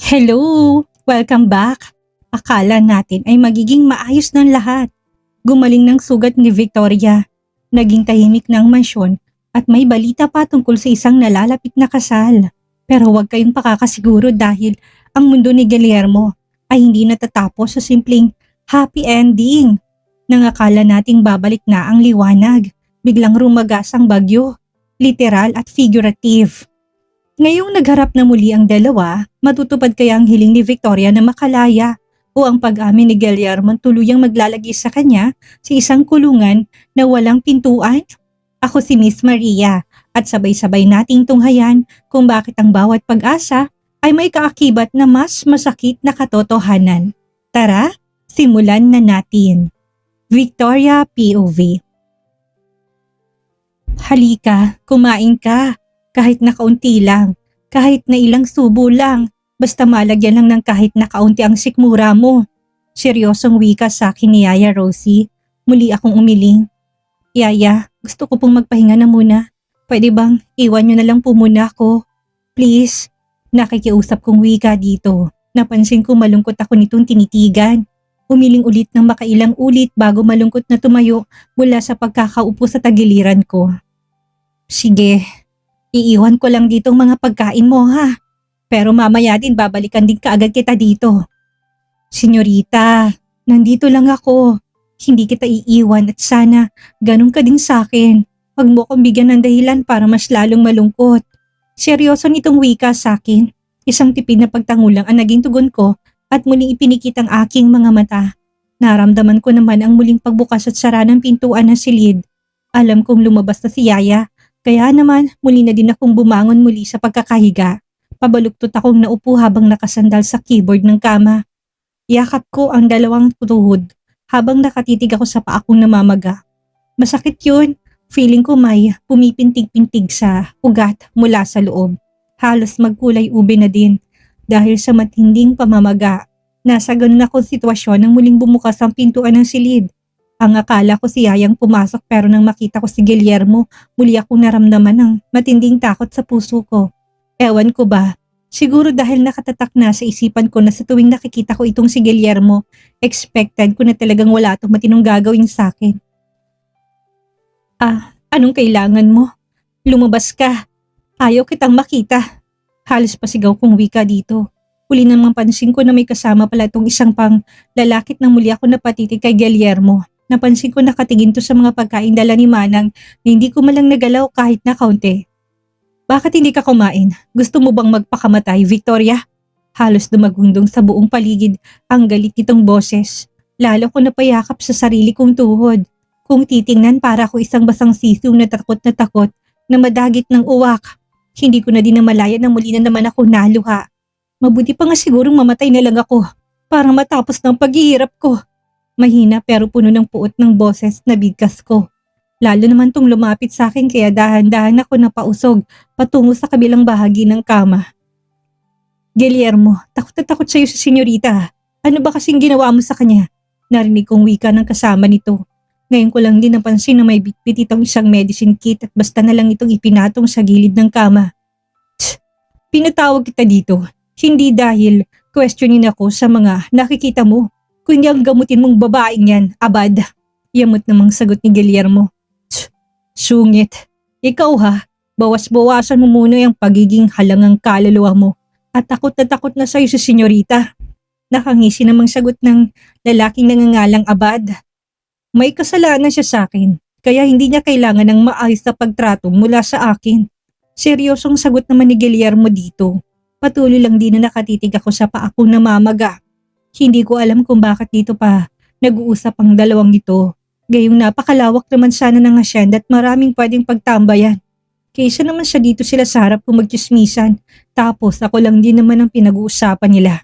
Hello! Welcome back! Akala natin ay magiging maayos ng lahat. Gumaling ng sugat ni Victoria. Naging tahimik ng mansyon at may balita pa tungkol sa isang nalalapit na kasal. Pero huwag kayong pakakasiguro dahil ang mundo ni Guillermo ay hindi natatapos sa simpleng happy ending. Nang akala nating babalik na ang liwanag, biglang rumagas ang bagyo, literal at figurative. Ngayong nagharap na muli ang dalawa, matutupad kaya ang hiling ni Victoria na makalaya o ang pag-amin ni Guillermo tuluyang maglalagay sa kanya sa isang kulungan na walang pintuan? Ako si Miss Maria at sabay-sabay nating tunghayan kung bakit ang bawat pag-asa ay may kaakibat na mas masakit na katotohanan. Tara, simulan na natin. Victoria POV. Halika, kumain ka. Kahit na kaunti lang, kahit na ilang subo lang, basta malagyan lang ng kahit na kaunti ang sikmura mo. Seryosong wika sa akin ni Yaya Rosie. Muli akong umiling. Yaya, gusto ko pong magpahinga na muna. Pwede bang iwan niyo na lang po muna ako? Please. Nakikiusap kong wika dito. Napansin ko malungkot ako nitong tinitigan. Umiling ulit ng makailang ulit bago malungkot na tumayo mula sa pagkakaupo sa tagiliran ko. Sige. Iiwan ko lang dito ang mga pagkain mo ha. Pero mamaya din babalikan din kaagad kita dito. Senyorita, nandito lang ako. Hindi kita iiwan at sana ganun ka din sa akin. Huwag mo akong bigyan ng dahilan para mas lalong malungkot. Seryoso nitong wika sa akin. Isang tipid na pagtangulang ang naging tugon ko at muling ipinikit ang aking mga mata. Naramdaman ko naman ang muling pagbukas at sara ng pintuan ng silid. Alam kong lumabas na si Yaya. Kaya naman muli na din akong bumangon muli sa pagkakahiga. Pabaluktot akong naupo habang nakasandal sa keyboard ng kama. Yakap ko ang dalawang tuhod habang nakatitig ako sa paa kong namamaga. Masakit yun. Feeling ko may pumipintig-pintig sa ugat mula sa loob. Halos magkulay ube na din dahil sa matinding pamamaga. Nasa ganun akong sitwasyon nang muling bumukas ang pintuan ng silid. Ang akala ko si Yayang pumasok pero nang makita ko si Guillermo, muli akong naramdaman ng matinding takot sa puso ko. Ewan ko ba, siguro dahil nakatatak na sa isipan ko na sa tuwing nakikita ko itong si Guillermo, expected ko na talagang wala itong matinong gagawin sa akin. Anong kailangan mo? Lumabas ka. Ayaw kitang makita. Halos pasigaw kong wika dito. Huli namang pansin ko na may kasama pala itong isang pang lalakit nang muli ako napatitig kay Guillermo. Napansin ko nakatingin to sa mga pagkain dala ni Manang na hindi ko malang nagalaw kahit na kaunti. Bakit hindi ka kumain? Gusto mo bang magpakamatay, Victoria? Halos dumagundong sa buong paligid ang galit nitong boses. Lalo ko napayakap sa sarili kong tuhod. Kung titingnan para ako isang basang sisiw na takot na madagit ng uwak. Hindi ko na din namalaya na muli na naman ako naluha. Mabuti pa nga sigurong mamatay na lang ako para matapos ng paghihirap ko. Mahina pero puno ng puot ng boses na bigkas ko. Lalo naman tong lumapit sa akin kaya dahan-dahan ako napausog patungo sa kabilang bahagi ng kama. Guillermo, takot na takot sa'yo si senyorita. Ano ba kasing ginawa mo sa kanya? Narinig kong wika ng kasama nito. Ngayon ko lang din napansin na may bitbit itong isang medicine kit at basta na lang itong ipinatong sa gilid ng kama. Pinatawag kita dito. Hindi dahil questionin ako sa mga nakikita mo. Kundi ang gamutin mong babaeng yan, abad. Yamot namang sagot ni Guillermo. Sungit. Ikaw ha, bawas-bawasan mo muna yung pagiging halangang kaluluwa mo. At takot na sa'yo si senyorita. Nakangisi namang sagot ng lalaking nangangalang abad. May kasalanan siya sa akin, kaya hindi niya kailangan ng maayos na pagtrato mula sa akin. Seryosong sagot naman ni Guillermo dito. Patuloy lang din na nakatitig ako sa paa kong namamaga. Hindi ko alam kung bakit dito pa nag-uusap ang dalawang ito. Gayong napakalawak naman sana ng asyenda at maraming pwedeng pagtambayan. Kaysa naman siya dito sila sa harap kung magchismisan. Tapos ako lang din naman ang pinag-uusapan nila.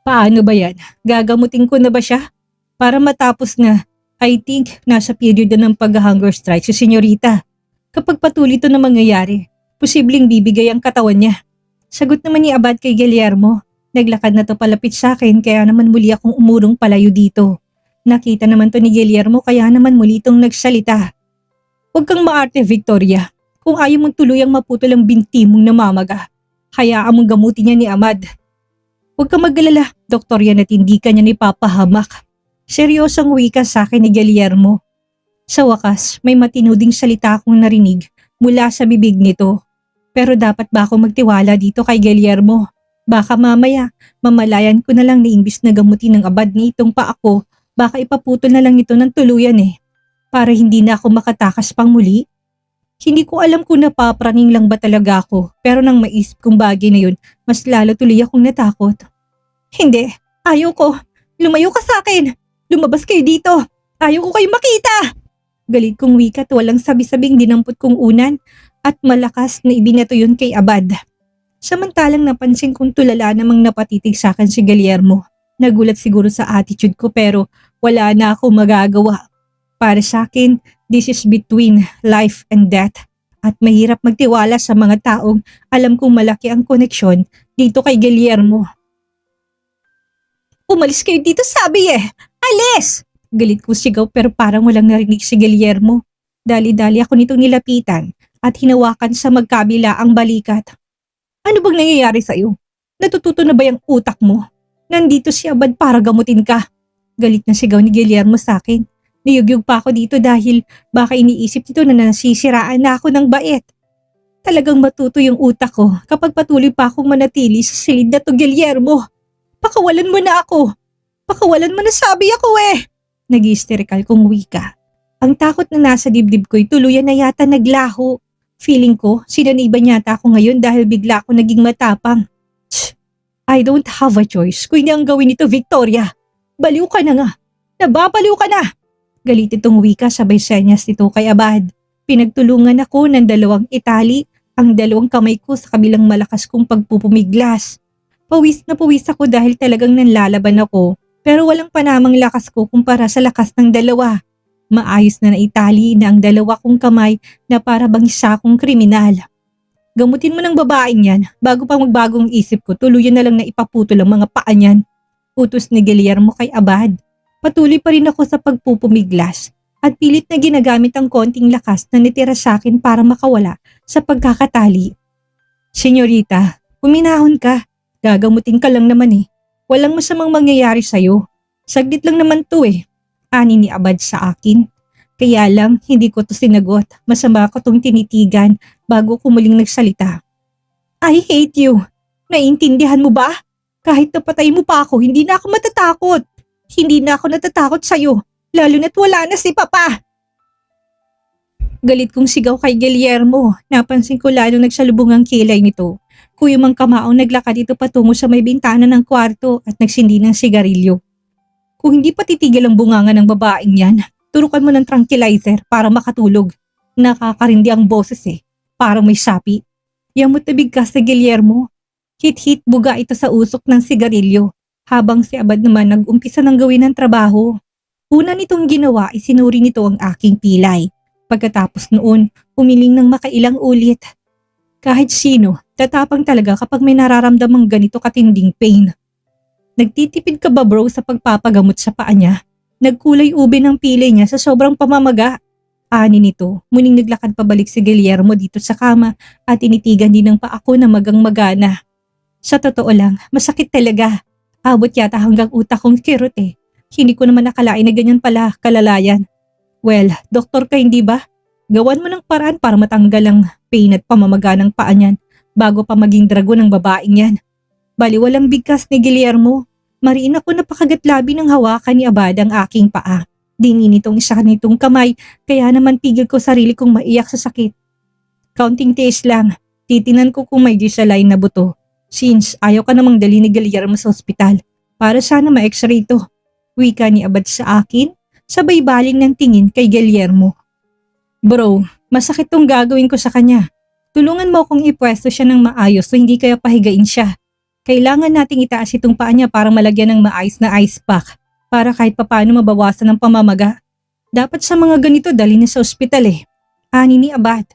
Paano ba yan? Gagamutin ko na ba siya? Para matapos na. I think nasa period na ng pag-hunger strike si senyorita. Kapag patuloy ito na mangyayari, posibleng bibigay ang katawan niya. Sagot naman ni Abad kay Guillermo. Naglakad na to palapit sa akin kaya naman muli akong umurong palayo dito. Nakita naman to ni Guillermo kaya naman muli itong nagsalita. Huwag kang maarte, Victoria. Kung ayaw mong tuluyang maputol ang binti mong namamaga, Hayaan mong gamutin niya ni Ahmad. Huwag kang mag-alala, doktor yan at hindi ka niya nipapahamak. Seryosong wika sa akin ni Guillermo. Sa wakas, may matinuding salita akong narinig mula sa bibig nito. Pero dapat ba ako magtiwala dito kay Guillermo? Baka mamaya, mamalayan ko na lang na imbis na gamutin ng Abad ni itong pa ako, baka ipaputol na lang ito ng tuluyan para hindi na ako makatakas pang muli. Hindi ko alam kung napapraning lang ba talaga ako, pero nang maisip kong bagay na yun, mas lalo tuloy akong natakot. Hindi, ayaw ko. Lumayo ka sa akin. Lumabas kayo dito. Ayaw ko kayo makita. Galit kong wika at walang sabi-sabing dinampot kong unan at malakas na ibinato yun kay Abad. Samantalang napansin kong tulala namang napatitig sa akin si Guillermo. Nagulat siguro sa attitude ko pero wala na ako magagawa. Para sa akin, this is between life and death at mahirap magtiwala sa mga taong alam kong malaki ang koneksyon dito kay Guillermo. Umalis kayo dito sabi Alis! Galit ko sigaw pero parang walang narinig si Guillermo. Dali-dali ako nitong nilapitan at hinawakan sa magkabila ang balikat. Ano bang nangyayari sa'yo? Natututo na ba yung utak mo? Nandito si Abad para gamutin ka. Galit na sigaw ni Guillermo sa akin. Niyugyug pa ako dito dahil baka iniisip nito na nasisiraan na ako ng bait. Talagang matuto yung utak ko kapag patuloy pa akong manatili sa silid na to, Guillermo. Pakawalan mo na ako. Pakawalan mo na sabi ako Nag-hysterikal kong wika. Ang takot na nasa dibdib ko'y tuluyan na yata naglaho. Feeling ko, sinaniban yata ako ngayon dahil bigla ako naging matapang. I don't have a choice kung hindi ang gawin nito, Victoria. Baliw ka na nga. Nababaliw ka na. Galit itong wika sabay senyas nito kay Abad. Pinagtulungan ako ng dalawang itali, ang dalawang kamay ko sa kabilang malakas kong pagpupumiglas. Pawis na pawis ako dahil talagang nanlalaban ako, pero walang panamang lakas ko kumpara sa lakas ng dalawa. Maayos na naitali na ang dalawa kong kamay na para bang isa akong kriminal. Gamutin mo ng babaeng yan, bago pa magbagong isip ko, tuluyan na lang na ipaputol ang mga paa niyan. Utos ni Guillermo kay Abad. Patuloy pa rin ako sa pagpupumiglas at pilit na ginagamit ang konting lakas na nitira sa akin para makawala sa pagkakatali. Senyorita, huminahon ka. Gagamutin ka lang naman Walang masamang mangyayari sa'yo. Saglit lang naman to Ani ni Abad sa akin. Kaya lang, hindi ko to sinagot. Masama ko tong tinitigan bago ko muling nagsalita. I hate you. Naiintindihan mo ba? Kahit napatay mo pa ako, hindi na ako matatakot. Hindi na ako natatakot sa'yo, lalo na't wala na si Papa. Galit kong sigaw kay Guillermo. Napansin ko lalo nagsalubong ang kilay nito. Kuyumang kamaong naglakad ito patungo sa may bintana ng kwarto at nagsindi ng sigarilyo. Kung hindi pa titigil ang bunganga ng babaeng yan, turukan mo ng tranquilizer para makatulog. Nakakarindi ang boses parang may sapi. Yamot na bigkas na Guillermo. Hit-hit buga ito sa usok ng sigarilyo. Habang si Abad naman nag-umpisa ng gawin ng trabaho. Una nitong ginawa ay sinuri nito ang aking pilay. Pagkatapos noon, umiling ng makailang ulit. Kahit sino, tatapang talaga kapag may nararamdamang ganito katinding pain. Nagtitipid ka ba bro sa pagpapagamot sa paa niya? Nagkulay ube ng pilay niya sa sobrang pamamaga. Ani nito, muling naglakad pabalik si Guillermo dito sa kama at tinitigan din ng paa ko na magang-magana. Sa totoo lang, masakit talaga. Abot yata hanggang utak kong kirot Hindi ko naman nakalain na ganyan pala kalalayan. Well, doktor ka hindi ba? Gawan mo ng paraan para matanggal ang pain at pamamaga ng paa niyan bago pa maging dragon ng babaeng yan. Baliwalang bigkas ni Guillermo. Mariin ako napakagatlabi ng hawakan ni Abad ang aking paa. Dingin itong isa nitong kamay kaya naman pigil ko sarili kong maiyak sa sakit. Counting days lang, titinan ko kung may disalign na buto. Since ayaw ka namang dali ni Guillermo sa ospital para sana ma-x-ray to. Wika ni Abad sa akin, sabay baling ng tingin kay Guillermo. Bro, masakit tong gagawin ko sa kanya. Tulungan mo akong ipwesto siya ng maayos so hindi kaya pahigain siya. Kailangan nating itaas itong paa niya para malagyan ng maayos na ice pack para kahit papaano mabawasan ng pamamaga. Dapat sa mga ganito dali na sa ospital Ani ni Abad.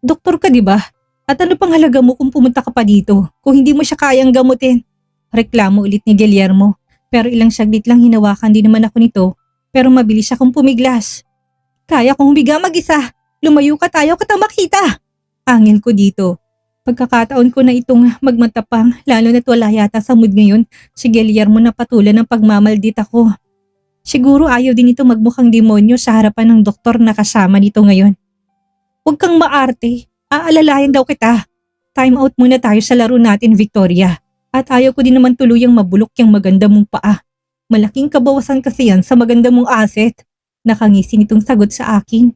Doktor ka di ba? At ano pang halaga mo kung pumunta ka pa dito kung hindi mo siya kayang gamutin? Reklamo ulit ni Guillermo. Pero ilang saglit lang hinawakan din naman ako nito pero mabilis akong pumiglas. Kaya kong humiga mag-isa. Lumayo ka tayo kitang makita. Angin ko dito. Pagkakataon ko na itong magmatapang, lalo na't wala yata sa mood ngayon si Guillermo na patulan ng pagmamaldit ako. Siguro ayaw din ito magmukhang demonyo sa harapan ng doktor na kasama nito ngayon. Huwag kang maarte, aalalayan daw kita. Time out muna tayo sa laro natin, Victoria. At ayaw ko din naman tuluyang mabulok yung maganda mong paa. Malaking kabawasan kasi yan sa maganda mong asset. Nakangisi nitong sagot sa akin.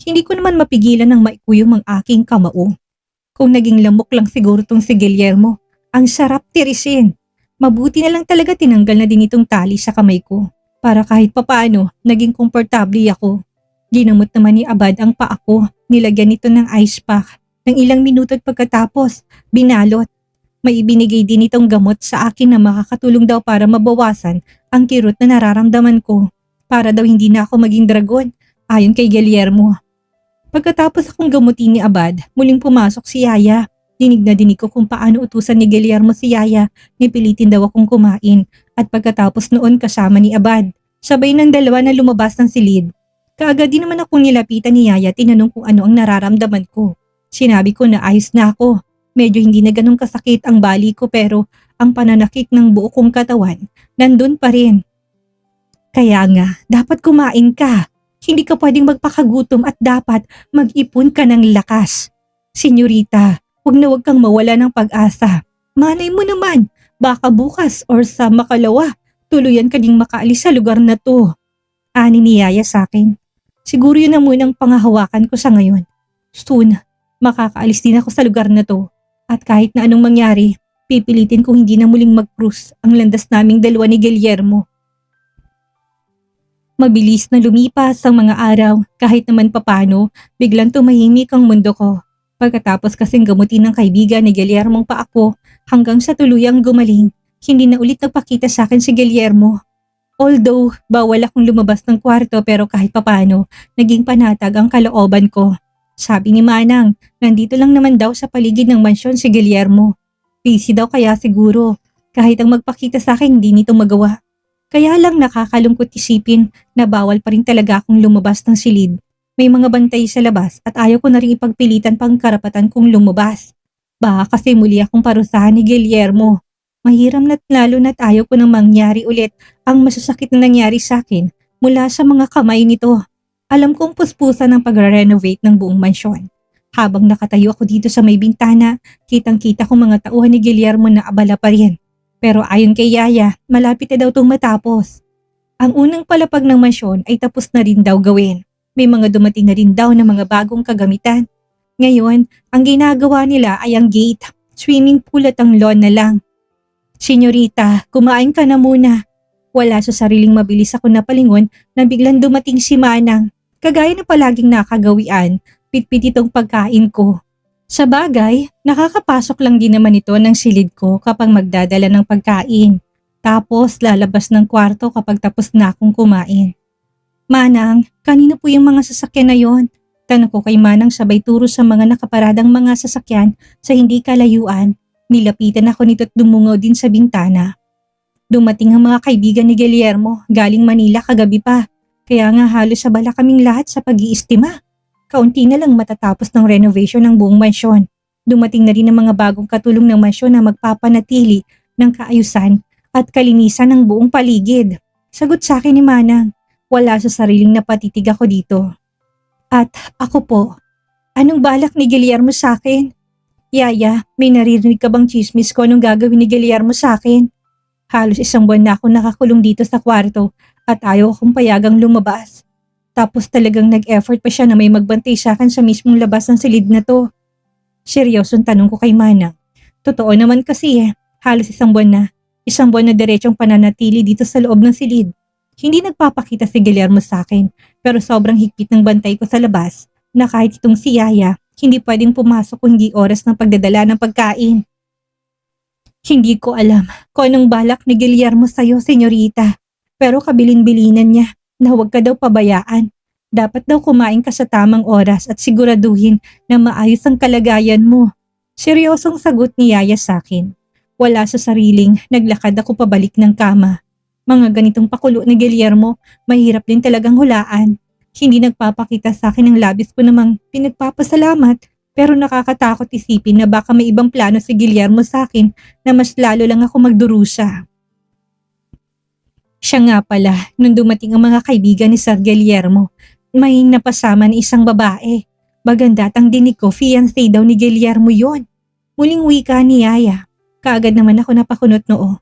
Hindi ko naman mapigilan ng maikuyom ang aking kamao. Kung naging lamok lang siguro tong si Guillermo, ang sarap tirisin. Mabuti na lang talaga tinanggal na din itong tali sa kamay ko. Para kahit papaano, naging komportable ako. Ginamot naman ni Abad ang paa ko, nilagyan nito ng ice pack. Ng ilang minuto at pagkatapos, binalot. May ibinigay din itong gamot sa akin na makakatulong daw para mabawasan ang kirot na nararamdaman ko. Para daw hindi na ako maging dragon, ayon kay Guillermo. Pagkatapos akong gamutin ni Abad, muling pumasok si Yaya. Dinig na dinig ko kung paano utusan ni Guillermo si Yaya, nipilitin daw akong kumain. At pagkatapos noon kasama ni Abad, sabay ng dalawa na lumabas ng silid. Kaagad din naman akong nilapitan ni Yaya, tinanong kung ano ang nararamdaman ko. Sinabi ko na ayos na ako. Medyo hindi na ganun kasakit ang bali ko pero ang pananakit ng buo kong katawan, nandun pa rin. Kaya nga, dapat kumain ka. Hindi ka pwedeng magpakagutom at dapat mag-ipon ka ng lakas. Senyorita, huwag kang mawala ng pag-asa. Malay mo naman, baka bukas or sa makalawa, tuluyan ka ding makaalis sa lugar na to. Ani ni Yaya sa akin. Siguro yun na munang pangahawakan ko sa ngayon. Soon, makakaalis din ako sa lugar na to. At kahit na anong mangyari, pipilitin kong hindi na muling mag-cruise ang landas naming dalawa ni Guillermo. Mabilis na lumipas ang mga araw, kahit naman papano, biglang tumahimik ang mundo ko. Pagkatapos kasing gamutin ng kaibigan ni Guillermo pa ako hanggang sa tuluyang gumaling, hindi na ulit nagpakita sa akin si Guillermo. Although, bawal akong lumabas ng kwarto pero kahit papano, naging panatag ang kalooban ko. Sabi ni Manang, nandito lang naman daw sa paligid ng mansyon si Guillermo. Busy daw kaya siguro, kahit ang magpakita sa akin hindi nito magawa. Kaya lang nakakalungkot isipin na bawal pa rin talaga akong lumabas ng silid. May mga bantay sa labas at ayaw ko na rin ipagpilitan pang karapatan kong lumabas. Baka kasi muli akong parusahan ni Guillermo. Mahiram na't lalo na't ayaw ko nang mangyari ulit ang masasakit na nangyari sa akin mula sa mga kamay nito. Alam kong puspusan ang pag-renovate ng buong mansyon. Habang nakatayo ako dito sa may bintana, kitang-kita ko mga tauhan ni Guillermo na abala pa rin. Pero ayon kay Yaya, malapit na daw itong matapos. Ang unang palapag ng mansyon ay tapos na rin daw gawin. May mga dumating na rin daw na mga bagong kagamitan. Ngayon, ang ginagawa nila ay ang gate, swimming pool at ang lawn na lang. Senyorita, kumain ka na muna. Wala sa sariling mabilis ako napalingon na biglang dumating si Manang. Kagaya na palaging nakagawian, pitpit itong pagkain ko. Sa bagay, nakakapasok lang din naman ito ng silid ko kapag magdadala ng pagkain. Tapos lalabas ng kwarto kapag tapos na akong kumain. Manang, kanino po yung mga sasakyan na yon? Tanong ko kay Manang sabay turo sa mga nakaparadang mga sasakyan sa hindi kalayuan. Nilapitan ako nito at dumungaw din sa bintana. Dumating ang mga kaibigan ni Guillermo galing Manila kagabi pa. Kaya nga halos sabala kaming lahat sa pag-iistima. Kaunti na lang matatapos ng renovation ng buong mansyon. Dumating na rin ang mga bagong katulong ng mansyon na magpapanatili ng kaayusan at kalinisan ng buong paligid. Sagot sa akin ni Manang, wala sa sariling napatitig ako dito. At ako po, anong balak ni Guillermo sa akin? Yaya, may naririnig ka bang chismis ko anong gagawin ni Guillermo sa akin? Halos 1 buwan na ako nakakulong dito sa kwarto at ayaw akong payagang lumabas. Tapos talagang nag-effort pa siya na may magbantay sa akin sa mismong labas ng silid na to. Seryosong tanong ko kay Manang. Totoo naman kasi halos 1 buwan na. 1 buwan na diretsong pananatili dito sa loob ng silid. Hindi nagpapakita si Guillermo sa akin pero sobrang higpit ng bantay ko sa labas na kahit itong si Yaya, hindi pwedeng pumasok kung hindi oras ng pagdadala ng pagkain. Hindi ko alam kung anong balak ni Guillermo sa'yo, senyorita. Pero kabilin-bilinan niya na huwag ka daw pabayaan. Dapat daw kumain ka sa tamang oras at siguraduhin na maayos ang kalagayan mo. Seryosong sagot ni Yaya sa akin. Wala sa sariling, naglakad ako pabalik ng kama. Mga ganitong pakulo ni Guillermo, mahirap din talagang hulaan. Hindi nagpapakita sa akin ng labis ko namang pinagpapasalamat Pero nakakatakot isipin na baka may ibang plano si Guillermo sa akin na mas lalo lang ako magdurusa. Siya nga pala, nung dumating ang mga kaibigan ni Sir Guillermo, may napasama ni isang babae. Maganda at ang dinig ko, fiancé daw ni Guillermo yon. Muling wika ni Yaya. Kaagad naman ako napakunot noo.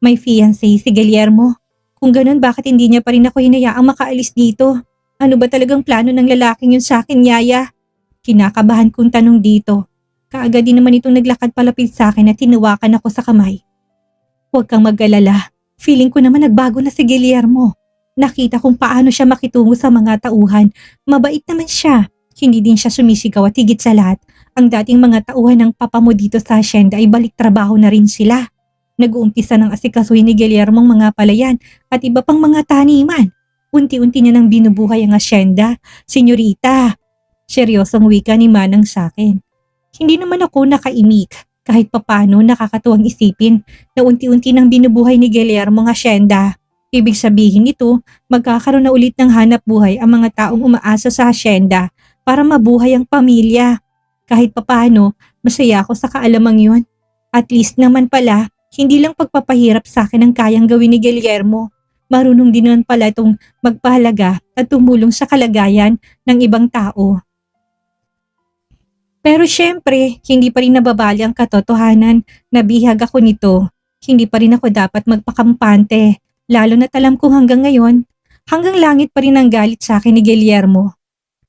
May fiancé si Guillermo. Kung ganun, bakit hindi niya pa rin ako hinayaang makaalis dito? Ano ba talagang plano ng lalaking yun sa akin, Yaya? Kinakabahan kong tanong dito. Kaagad din naman itong naglakad palapit sa akin at tinawakan ako sa kamay. Huwag kang mag-alala. Feeling ko naman nagbago na si Guillermo. Nakita kong paano siya makitungo sa mga tauhan. Mabait naman siya. Hindi din siya sumisigaw at higit sa lahat, ang dating mga tauhan ng papa mo dito sa asyenda ay balik trabaho na rin sila. Nag-uumpisa ng asikasuhin ni Guillermo ang mga palayan at iba pang mga taniman. Unti-unti niya nang binubuhay ang asyenda. Senyorita, seryosong wika ni Manang sa akin. Hindi naman ako nakaimik. Kahit papano nakakatuwang isipin na unti-unti nang binubuhay ni Guillermo ang asyenda. Ibig sabihin nito, magkakaroon na ulit ng hanap buhay ang mga taong umaasa sa asyenda para mabuhay ang pamilya. Kahit papano, masaya ako sa kaalamang yun. At least naman pala, hindi lang pagpapahirap sa akin ang kayang gawin ni Guillermo. Marunong din naman pala itong magpahalaga at tumulong sa kalagayan ng ibang tao. Pero syempre, hindi pa rin nababali ang katotohanan na bihag ako nito. Hindi pa rin ako dapat magpakampante, lalo na't alam kong hanggang ngayon, hanggang langit pa rin ang galit sa akin ni Guillermo.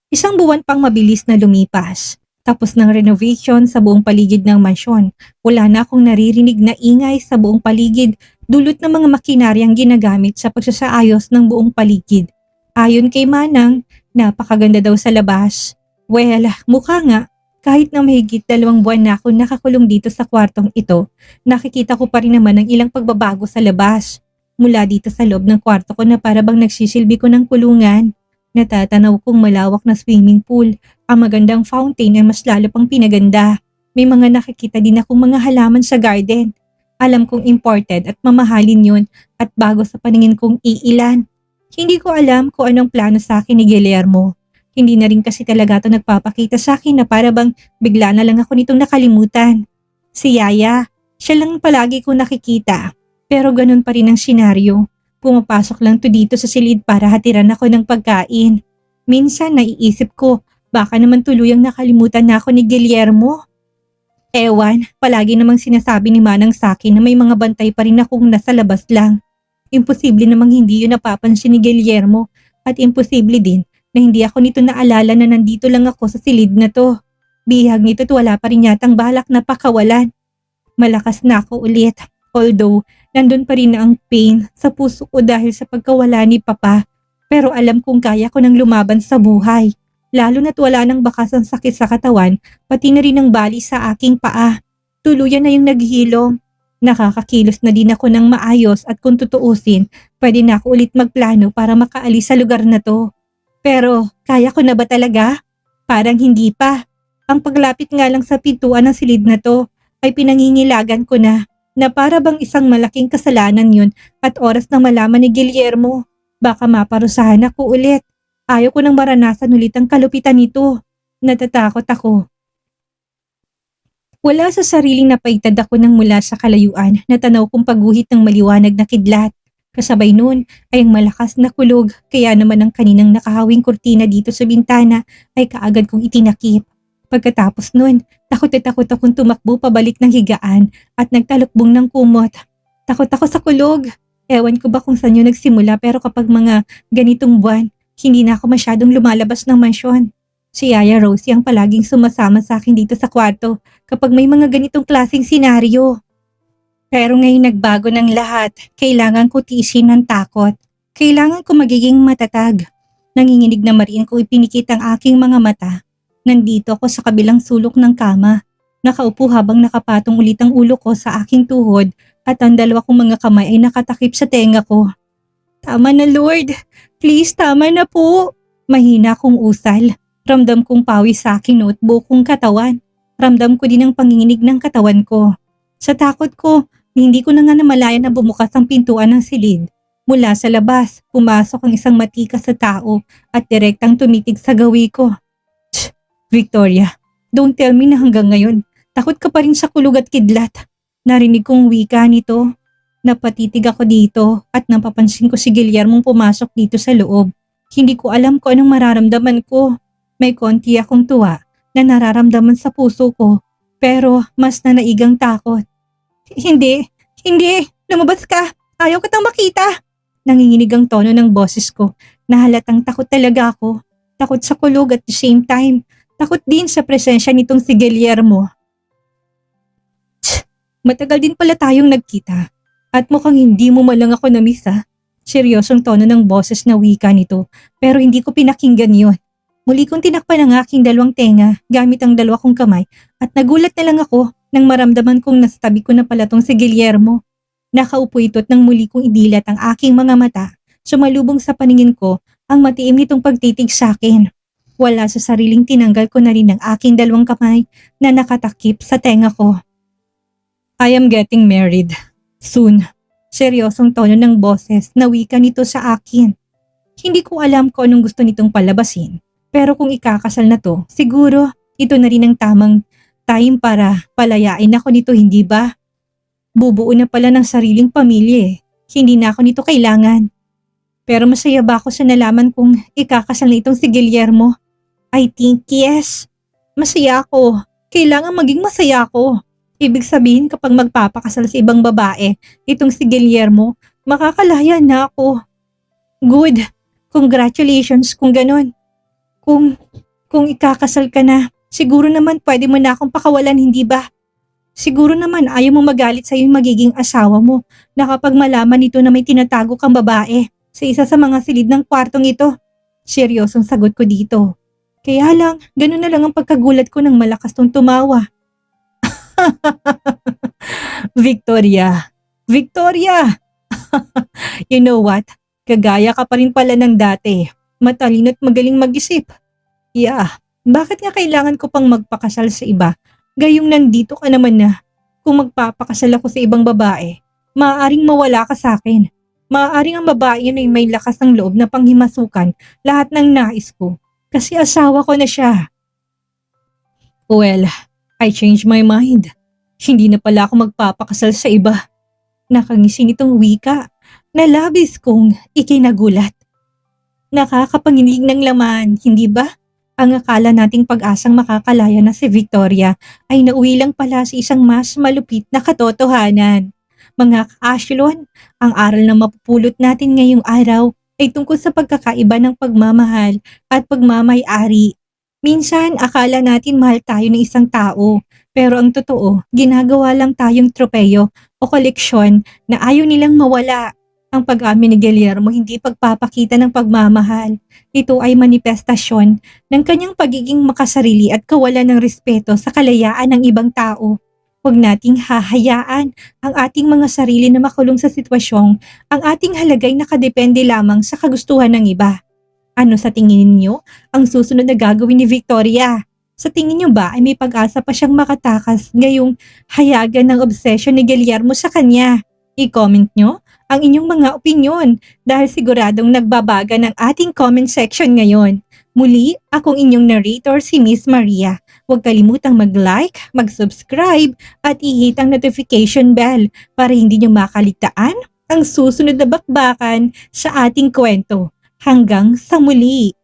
Isang buwan pang mabilis na lumipas. Tapos ng renovation sa buong paligid ng mansyon. Wala na akong naririnig na ingay sa buong paligid dulot ng mga makinaryang ginagamit sa pagsasaayos ng buong paligid. Ayon kay Manang, napakaganda daw sa labas. Well, mukha nga. Kahit na mahigit 2 buwan na ako nakakulong dito sa kwartong ito, nakikita ko pa rin naman ang ilang pagbabago sa labas. Mula dito sa loob ng kwarto ko na para bang nagsisilbi ko ng kulungan. Natatanaw kong malawak na swimming pool. Ang magandang fountain ay mas lalo pang pinaganda. May mga nakikita din akong mga halaman sa garden. Alam kong imported at mamahalin yun at bago sa paningin kong iilan. Hindi ko alam kung anong plano sa akin ni Guillermo. Hindi na rin kasi talaga ito nagpapakita sa akin na para bang bigla na lang ako nitong nakalimutan. Si Yaya, siya lang palagi ko nakikita. Pero ganun pa rin ang senaryo. Pumapasok lang to dito sa silid para hatiran ako ng pagkain. Minsan naiisip ko, baka naman tuluyang nakalimutan na ako ni Guillermo. Ewan, palagi namang sinasabi ni Manang sa akin na may mga bantay pa rin akong nasa labas lang. Imposible namang hindi yun napapansin ni Guillermo at imposible din na hindi ako nito naalala na nandito lang ako sa silid na to. Bihag nito at wala pa rin yatang balak na pakawalan. Malakas na ako ulit. Although, nandun pa rin na ang pain sa puso ko dahil sa pagkawala ni Papa. Pero alam kong kaya ko nang lumaban sa buhay. Lalo na't wala nang bakas ang sakit sa katawan, pati na rin ang bali sa aking paa. Tuluyan na yung naghilom. Nakakakilos na din ako ng maayos at kung tutuusin, pwede na ako ulit magplano para makaalis sa lugar na to. Pero, kaya ko na ba talaga? Parang hindi pa. Ang paglapit nga lang sa pintuan ng silid na to, ay pinangingilagan ko na para bang isang malaking kasalanan yun at oras na malaman ni Guillermo. Baka maparusahan ako ulit. Ayaw ko nang maranasan ulit ang kalupitan nito. Natatakot ako. Wala sa sariling napaitad ako nang mula sa kalayuan na tanaw kong pagguhit ng maliwanag na kidlat. Kasabay noon ay ang malakas na kulog kaya naman ang kaninang nakahawing kurtina dito sa bintana ay kaagad kong itinakip. Pagkatapos noon, takot akong tumakbo pabalik ng higaan at nagtalukbong ng kumot. Takot ako sa kulog. Ewan ko ba kung saan yun nagsimula pero kapag mga ganitong buwan, hindi na ako masyadong lumalabas ng mansyon. Si Yaya Rosie ang palaging sumasama sa akin dito sa kwarto kapag may mga ganitong klaseng senaryo. Pero ngayon nagbago ng lahat. Kailangan ko tiisin ng takot. Kailangan ko magiging matatag. Nanginginig na mariin ko ipinikit ang aking mga mata. Nandito ako sa kabilang sulok ng kama. Nakaupo habang nakapatong ulit ang ulo ko sa aking tuhod at ang dalawa kong mga kamay ay nakatakip sa tenga ko. Tama na Lord. Please tama na po. Mahina akong usal. Ramdam kong pawis sa aking at buo kong katawan. Ramdam ko din ang panginginig ng katawan ko. Sa takot ko, hindi ko na nga namalayan na bumukas ang pintuan ng silid. Mula sa labas, pumasok ang isang matikas sa tao at direktang tumitig sa gawi ko. Victoria, Don't tell me na hanggang ngayon, takot ka pa rin sa kulog at kidlat. Narinig kong wika nito. Napatitig ako dito at napapansin ko si Guillermong pumasok dito sa loob. Hindi ko alam kung anong mararamdaman ko. May konti akong tuwa na nararamdaman sa puso ko, pero mas nanaigang takot. Hindi, lumabas ka. Ayaw kitang makita. Nanginginig ang tono ng boses ko. Nahalatang takot talaga ako. Takot sa kulog at the same time, takot din sa presensya nitong si Guillermo. Matagal din pala tayong nagkita. At mukhang hindi mo malang ako na-miss ha. Seryosong tono ng boses na wika nito, pero hindi ko pinakinggan yon. Muli kong tinakpan ang aking dalawang tenga gamit ang dalawa kong kamay at nagulat na lang ako nang maramdaman kong nasa tabi ko na pala tong si Guillermo. Nakaupo ito at nang muli kong idilat ang aking mga mata, sumalubong sa paningin ko ang matiim nitong pagtitig sa akin. Wala sa sariling tinanggal ko na rin ang aking dalawang kamay na nakatakip sa tenga ko. I am getting married. Soon. Seryosong tono ng boses na wika nito sa akin. Hindi ko alam kung anong gusto nitong palabasin. Pero kung ikakasal na to, siguro ito na rin ang tamang time para palayain ako nito, hindi ba? Bubuo na pala ng sariling pamilya eh. Hindi na ako nito kailangan. Pero masaya ba ako sa nalaman kung ikakasal na itong si Guillermo? I think yes. Masaya ako. Kailangan maging masaya ako. Ibig sabihin kapag magpapakasal sa ibang babae, itong si Guillermo, makakalaya na ako. Good. Congratulations kung ganon. Kung ikakasal ka na, siguro naman pwede mo na akong pakawalan, hindi ba? Siguro naman ayaw mo magalit sa yung magiging asawa mo na kapag malaman nito na may tinatago kang babae sa isa sa mga silid ng kwartong ito. Seryosong sagot ko dito. Kaya lang, ganon na lang ang pagkagulat ko nang malakas tong tumawa. Victoria! You know what? Kagaya ka pa rin pala ng dati. Matalino at magaling mag-isip. Yeah, bakit nga kailangan ko pang magpakasal sa iba? Gayong nandito ka naman na. Kung magpapakasal ako sa ibang babae, maaaring mawala ka sa akin. Maaaring ang babae yun ay may lakas ng loob na panghimasukan lahat ng nais ko. Kasi asawa ko na siya. Well, I changed my mind. Hindi na pala ako magpapakasal sa iba. Nakangisi nitong wika na labis kong ikinagulat. Nakakapanginig ng laman, hindi ba? Ang akala nating pag-asang makakalaya na si Victoria ay nauwi lang pala sa isang mas malupit na katotohanan. Mga ka-Ashlon, ang aral na mapupulot natin ngayong araw ay tungkol sa pagkakaiba ng pagmamahal at pagmamay-ari. Minsan, akala natin mahal tayo ng isang tao, pero ang totoo, ginagawa lang tayong tropeyo o koleksyon na ayaw nilang mawala. Ang pag-amin ni Guillermo hindi pagpapakita ng pagmamahal. Ito ay manifestasyon ng kanyang pagiging makasarili at kawalan ng respeto sa kalayaan ng ibang tao. Huwag nating hahayaan ang ating mga sarili na makulong sa sitwasyong ang ating halagay nakadepende lamang sa kagustuhan ng iba. Ano sa tingin niyo ang susunod na gagawin ni Victoria? Sa tingin niyo ba ay may pag-asa pa siyang makatakas ngayong hayagan ng obsession ni Guillermo sa kanya? I-comment nyo ang inyong mga opinyon dahil siguradong nagbabaga ng ating comment section ngayon. Muli, akong inyong narrator si Miss Maria. Huwag kalimutang mag-like, mag-subscribe at i-hit ang notification bell para hindi nyo makaligtaan ang susunod na bakbakan sa ating kwento. Hanggang sa muli!